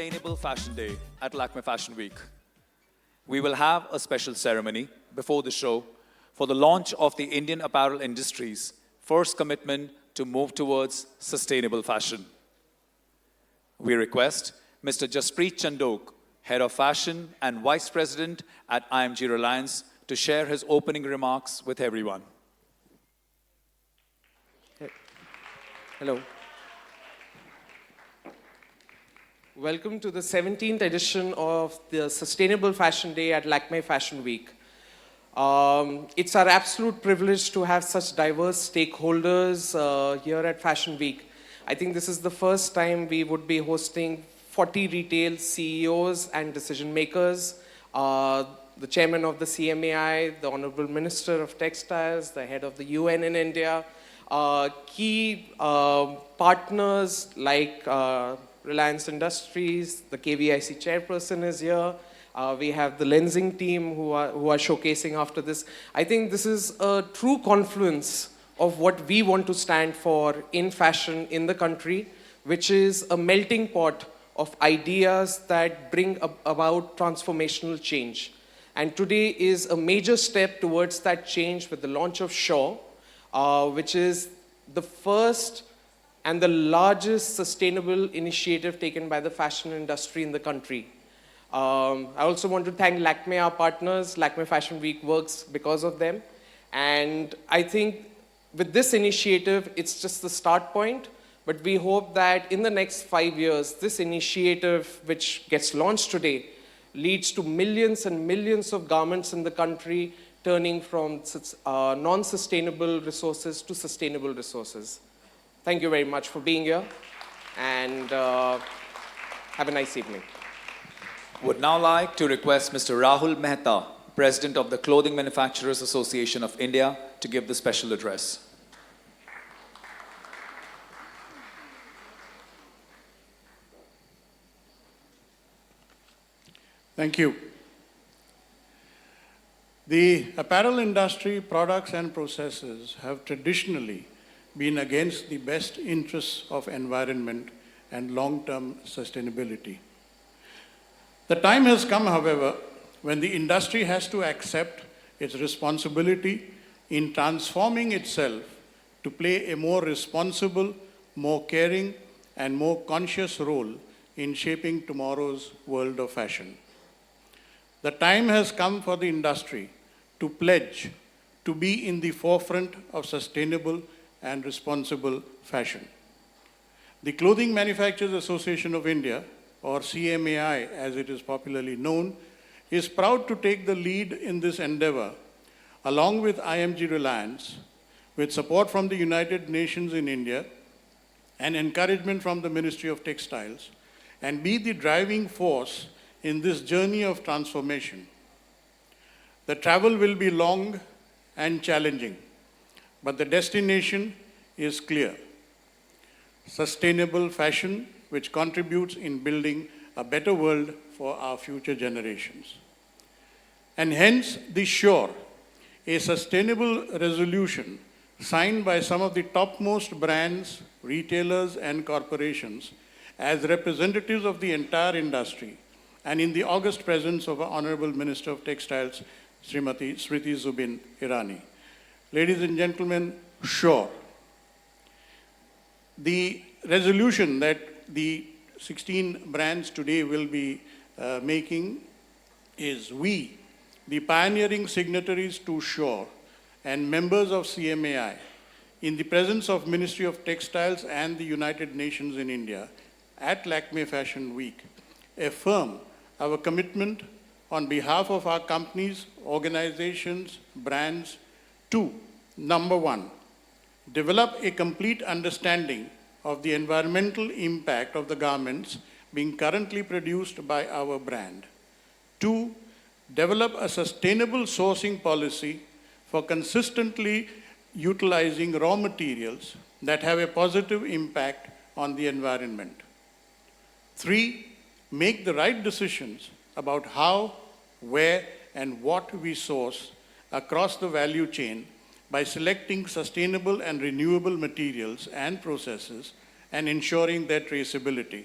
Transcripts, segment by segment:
Sustainable Fashion Day at Lakmé Fashion Week. We will have a special ceremony before the show for the launch of the Indian apparel industry's first commitment to move towards sustainable fashion. We request Mr. Jaspreet Chandok, Head of Fashion and Vice President at IMG Reliance, to share his opening remarks with everyone. Hello. Welcome to the 17th edition of the Sustainable Fashion Day at Lakmé Fashion Week. It's our absolute privilege to have such diverse stakeholders here at Fashion Week. I think this is the first time we would be hosting 40 retail CEOs and decision makers, the chairman of the CMAI, the Honorable Minister of Textiles, the head of the UN in India, key partners like Reliance Industries, the KVIC chairperson is here. We have the lensing team who are showcasing after this. I think this is a true confluence of what we want to stand for in fashion in the country, which is a melting pot of ideas that bring about transformational change. And today is a major step towards that change with the launch of SU.RE, which is the first and the largest sustainable initiative taken by the fashion industry in the country. I also want to thank Lakmé, our partners. Lakmé Fashion Week works because of them. And I think with this initiative, it's just the start point. But we hope that in the next 5 years, this initiative, which gets launched today, leads to millions and millions of garments in the country turning from non-sustainable resources to sustainable resources. Thank you very much for being here, and have a nice evening. Would now like to request Mr. Rahul Mehta, President of the Clothing Manufacturers Association of India, to give the special address. Thank you. The apparel industry products and processes have traditionally been against the best interests of environment and long-term sustainability. The time has come, however, when the industry has to accept its responsibility in transforming itself to play a more responsible, more caring, and more conscious role in shaping tomorrow's world of fashion. The time has come for the industry to pledge to be in the forefront of sustainable and responsible fashion. The Clothing Manufacturers Association of India, or CMAI as it is popularly known, is proud to take the lead in this endeavor, along with IMG Reliance, with support from the United Nations in India and encouragement from the Ministry of Textiles, and be the driving force in this journey of transformation. The travel will be long and challenging, but the destination is clear. Sustainable fashion, which contributes in building a better world for our future generations. And hence the SU.RE, a sustainable resolution signed by some of the topmost brands, retailers, and corporations as representatives of the entire industry, and in the august presence of our Honorable Minister of Textiles, Srimati Smriti Zubin Irani. Ladies and gentlemen, SU.RE. The resolution that the 16 brands today will be making is we, the pioneering signatories to SU.RE and members of CMAI, in the presence of Ministry of Textiles and the United Nations in India at Lakmé Fashion Week, affirm our commitment on behalf of our companies, organizations, brands to, number one, develop a complete understanding of the environmental impact of the garments being currently produced by our brand. Two, develop a sustainable sourcing policy for consistently utilizing raw materials that have a positive impact on the environment. Three, make the right decisions about how, where, and what we source across the value chain by selecting sustainable and renewable materials and processes and ensuring their traceability.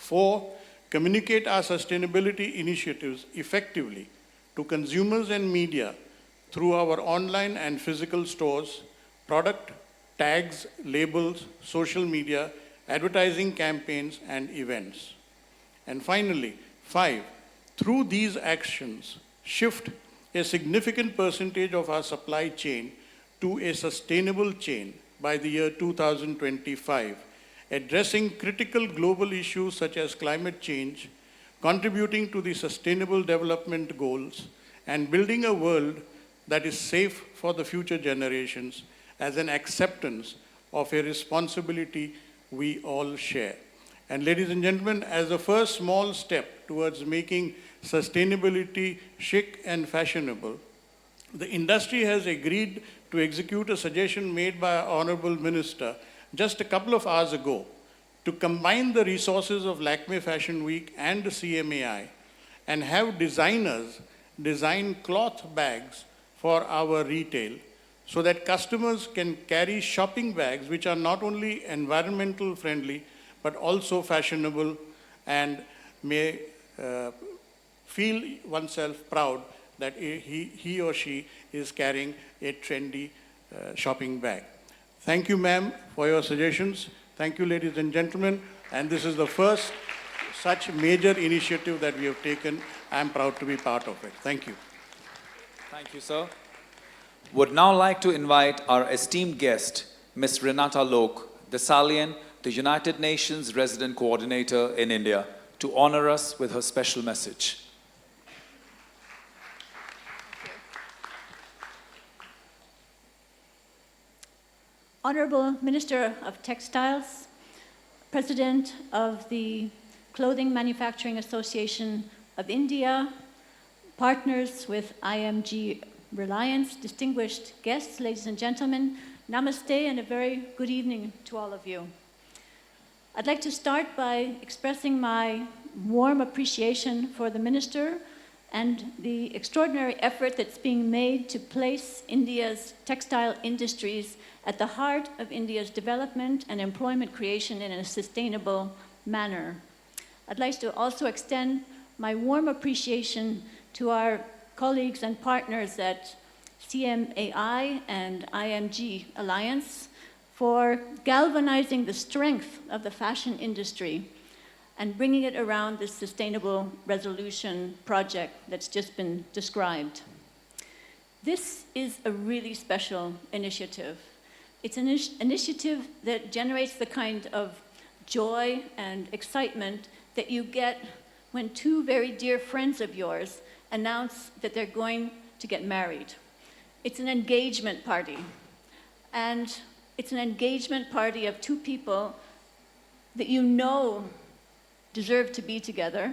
4, communicate our sustainability initiatives effectively to consumers and media through our online and physical stores, product, tags, labels, social media, advertising campaigns, and events. And finally, 5, through these actions, shift a significant percentage of our supply chain to a sustainable chain by the year 2025, addressing critical global issues such as climate change, contributing to the Sustainable Development Goals, and building a world that is safe for the future generations as an acceptance of a responsibility we all share. And ladies and gentlemen, as a first small step towards making sustainability chic and fashionable, the industry has agreed to execute a suggestion made by our Honorable Minister just a couple of hours ago to combine the resources of Lakmé Fashion Week and the CMAI and have designers design cloth bags for our retail so that customers can carry shopping bags which are not only environmental friendly but also fashionable and may feel oneself proud that he or she is carrying a trendy shopping bag. Thank you, ma'am, for your suggestions. Thank you, ladies and gentlemen. And this is the first such major initiative that we have taken. I am proud to be part of it. Thank you. Thank you, sir. Would now like to invite our esteemed guest, Ms. Renata Lok, the Salian, the United Nations Resident Coordinator in India, to honor us with her special message. Honorable Minister of Textiles, President of the Clothing Manufacturing Association of India, partners with IMG Reliance, distinguished guests, ladies and gentlemen, namaste and a very good evening to all of you. I'd like to start by expressing my warm appreciation for the Minister and the extraordinary effort that's being made to place India's textile industries at the heart of India's development and employment creation in a sustainable manner. I'd like to also extend my warm appreciation to our colleagues and partners at CMAI and IMG Reliance for galvanizing the strength of the fashion industry and bringing it around this sustainable resolution project that's just been described. This is a really special initiative. It's an initiative that generates the kind of joy and excitement that you get when two very dear friends of yours announce that they're going to get married. It's an engagement party. And it's an engagement party of two people that you know deserve to be together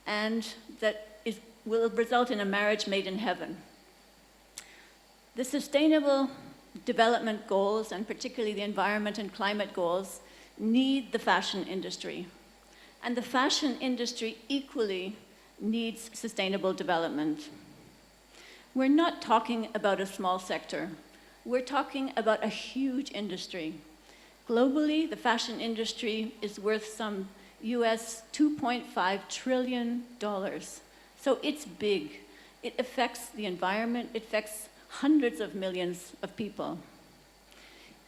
and that will result in a marriage made in heaven. The Sustainable Development Goals, and particularly the environment and climate goals, need the fashion industry. And the fashion industry equally needs sustainable development. We're not talking about a small sector. We're talking about a huge industry. Globally, the fashion industry is worth some US $2.5 trillion. So it's big. It affects the environment. It affects hundreds of millions of people.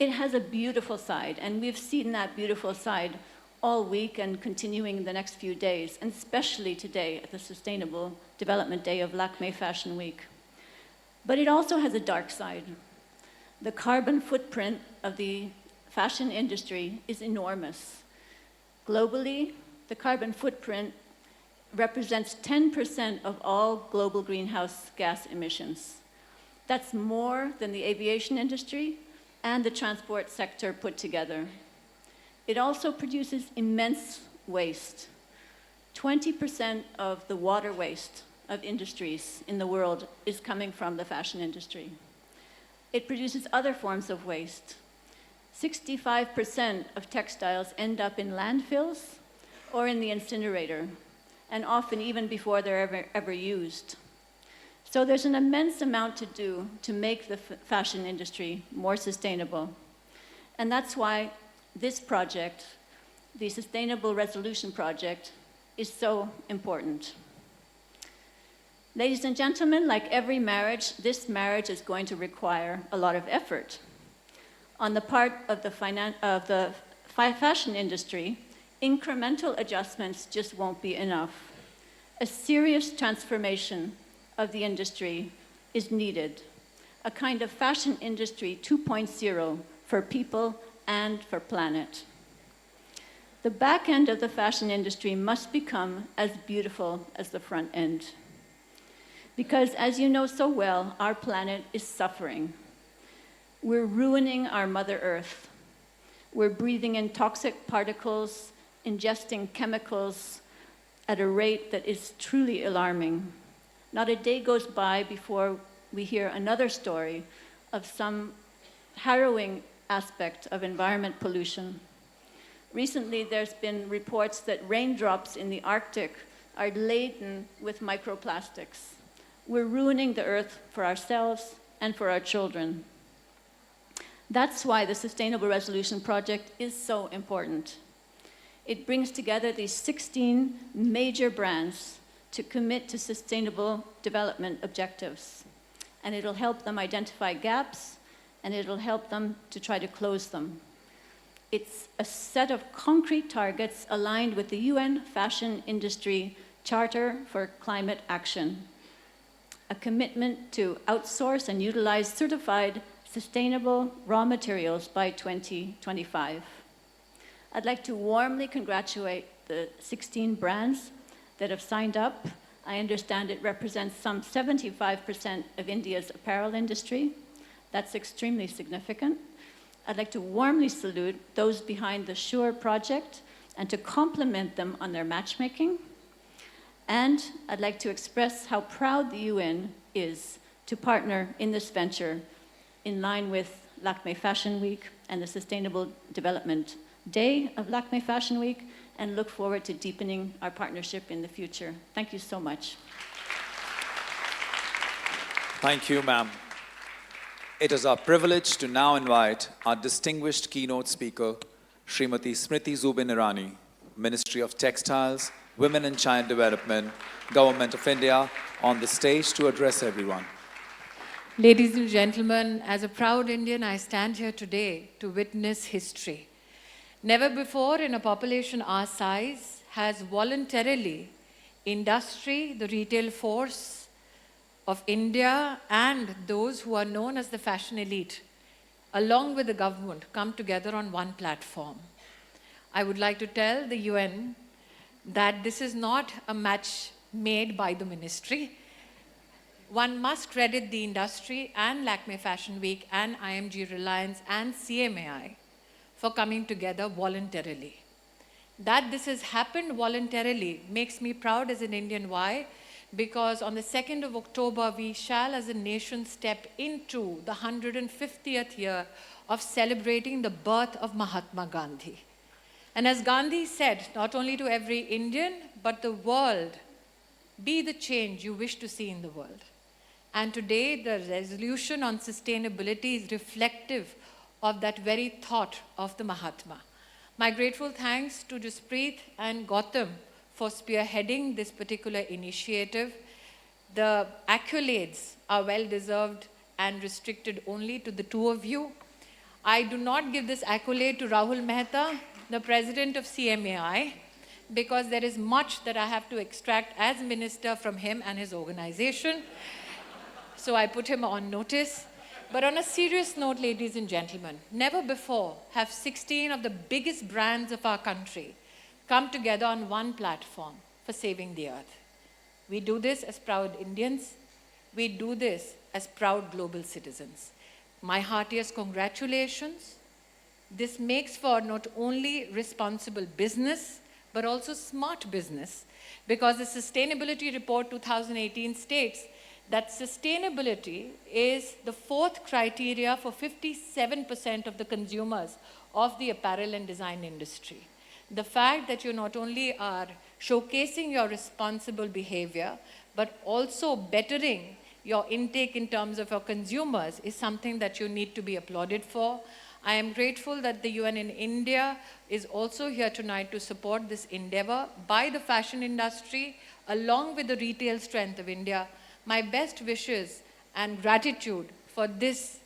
It has a beautiful side, and we've seen that beautiful side all week and continuing the next few days, and especially today at the Sustainable Development Day of Lakmé Fashion Week. But it also has a dark side. The carbon footprint of the fashion industry is enormous. Globally, the carbon footprint represents 10% of all global greenhouse gas emissions. That's more than the aviation industry and the transport sector put together. It also produces immense waste. 20% of the water waste of industries in the world is coming from the fashion industry. It produces other forms of waste. 65% of textiles end up in landfills or in the incinerator, and often even before they're ever used. So there's an immense amount to do to make the fashion industry more sustainable. And that's why this project the Sustainable Resolution Project is so important. Ladies and gentlemen, like every marriage, this marriage is going to require a lot of effort. On the part of the fashion industry, incremental adjustments just won't be enough. A serious transformation of the industry is needed, a kind of fashion industry 2.0 for people and for planet. The back end of the fashion industry must become as beautiful as the front end. Because, as you know so well, our planet is suffering. We're ruining our Mother Earth. We're breathing in toxic particles, ingesting chemicals at a rate that is truly alarming. Not a day goes by before we hear another story of some harrowing aspect of environment pollution. Recently, there's been reports that raindrops in the Arctic are laden with microplastics. We're ruining the earth for ourselves and for our children. That's why the Sustainable Resolution Project is so important. It brings together these 16 major brands to commit to sustainable development objectives. And it'll help them identify gaps, and it'll help them to try to close them. It's a set of concrete targets aligned with the UN Fashion Industry Charter for Climate Action, a commitment to outsource and utilize certified sustainable raw materials by 2025. I'd like to warmly congratulate the 16 brands that have signed up. I understand it represents some 75% of India's apparel industry. That's extremely significant. I'd like to warmly salute those behind the SU.RE project and to compliment them on their matchmaking. And I'd like to express how proud the UN is to partner in this venture in line with Lakmé Fashion Week and the Sustainable Development Day of Lakmé Fashion Week, and look forward to deepening our partnership in the future. Thank you so much. Thank you, ma'am. It is our privilege to now invite our distinguished keynote speaker, Srimati Smriti Zubin Irani, Ministry of Textiles, Women and Child Development, Government of India, on the stage to address everyone. Ladies and gentlemen, as a proud Indian, I stand here today to witness history. Never before in a population our size has voluntarily industry, the retail force of India, and those who are known as the fashion elite, along with the government, come together on one platform. I would like to tell the UN that this is not a match made by the ministry. One must credit the industry and Lakmé Fashion Week and IMG Reliance and CMAI for coming together voluntarily. That this has happened voluntarily makes me proud as an Indian. Why? Because on the 2nd of October, we shall as a nation step into the 150th year of celebrating the birth of Mahatma Gandhi. And as Gandhi said, not only to every Indian, but the world, be the change you wish to see in the world. And today, the resolution on sustainability is reflective of that very thought of the Mahatma. My grateful thanks to Jaspreet and Gautam for spearheading this particular initiative. The accolades are well-deserved and restricted only to the two of you. I do not give this accolade to Rahul Mehta, the president of CMAI, because there is much that I have to extract as minister from him and his organization. So I put him on notice. But on a serious note, ladies and gentlemen, never before have 16 of the biggest brands of our country come together on one platform for saving the earth. We do this as proud Indians. We do this as proud global citizens. My heartiest congratulations. This makes for not only responsible business, but also smart business, because the Sustainability Report 2018 states that sustainability is the fourth criteria for 57% of the consumers of the apparel and design industry. The fact that you not only are showcasing your responsible behavior, but also bettering your intake in terms of your consumers is something that you need to be applauded for. I am grateful that the UN in India is also here tonight to support this endeavor by the fashion industry along with the retail strength of India. My best wishes and gratitude for this,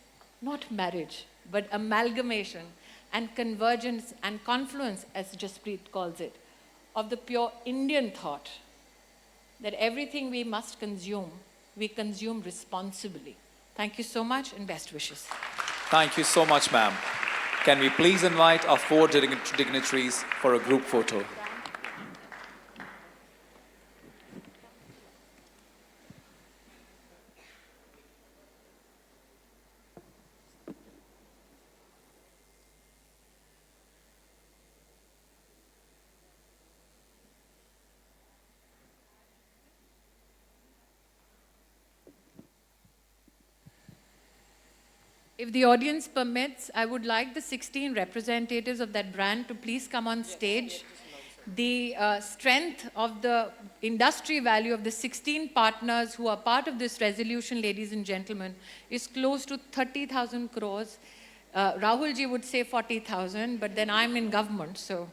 not marriage, but amalgamation and convergence and confluence, as Jaspreet calls it, of the pure Indian thought that everything we must consume, we consume responsibly. Thank you so much and best wishes. Thank you so much, ma'am. Can we please invite our 4 dignitaries for a group photo? If the audience permits, I would like the 16 representatives of that brand to please come on stage. The strength of the industry value of the 16 partners who are part of this resolution, ladies and gentlemen, is close to 30,000 crores. Rahulji would say 40,000, but then I'm in government, so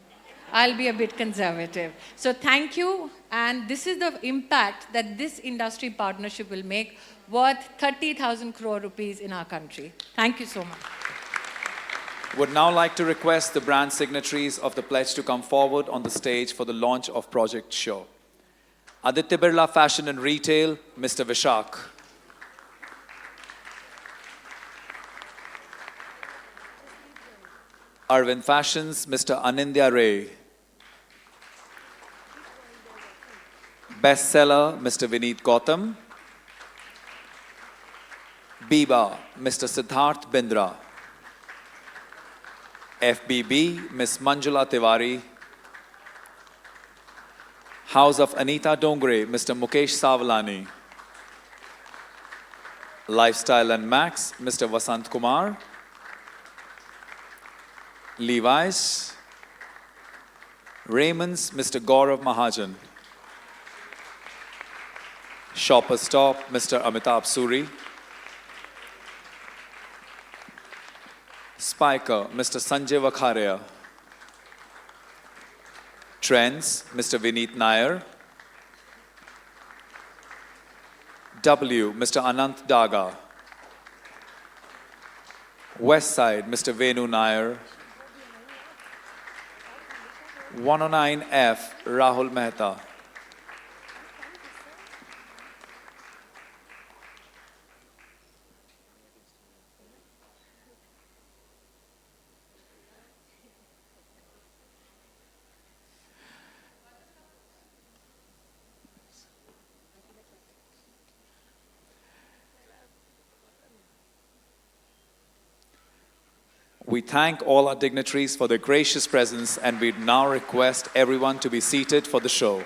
I'll be a bit conservative. So thank you, and this is the impact that this industry partnership will make, worth 30,000 crore rupees in our country. Thank you so much. Would now like to request the brand signatories of the pledge to come forward on the stage for the launch of Project Show. Aditya Birla Fashion and Retail, Mr. Vishak. Arvind Fashions, Mr. Anindya Ray. Bestseller, Mr. Vineet Gautam. Biba, Mr. Siddharth Bindra. FBB, Ms. Manjula Tiwari. House of Anita Dongre, Mr. Mukesh Savalani. Lifestyle and Max, Mr. Vasant Kumar. Levi's. Raymond's, Mr. Gaurav Mahajan. Shopper Stop, Mr. Amitabh Suri. Spykar, Mr. Sanjay Vakharia. Trends, Mr. Vineet Nair. W, Mr. Anant Daga. Westside, Mr. Venu Nair. 109F, Rahul Mehta. We thank all our dignitaries for their gracious presence, and we now request everyone to be seated for the show.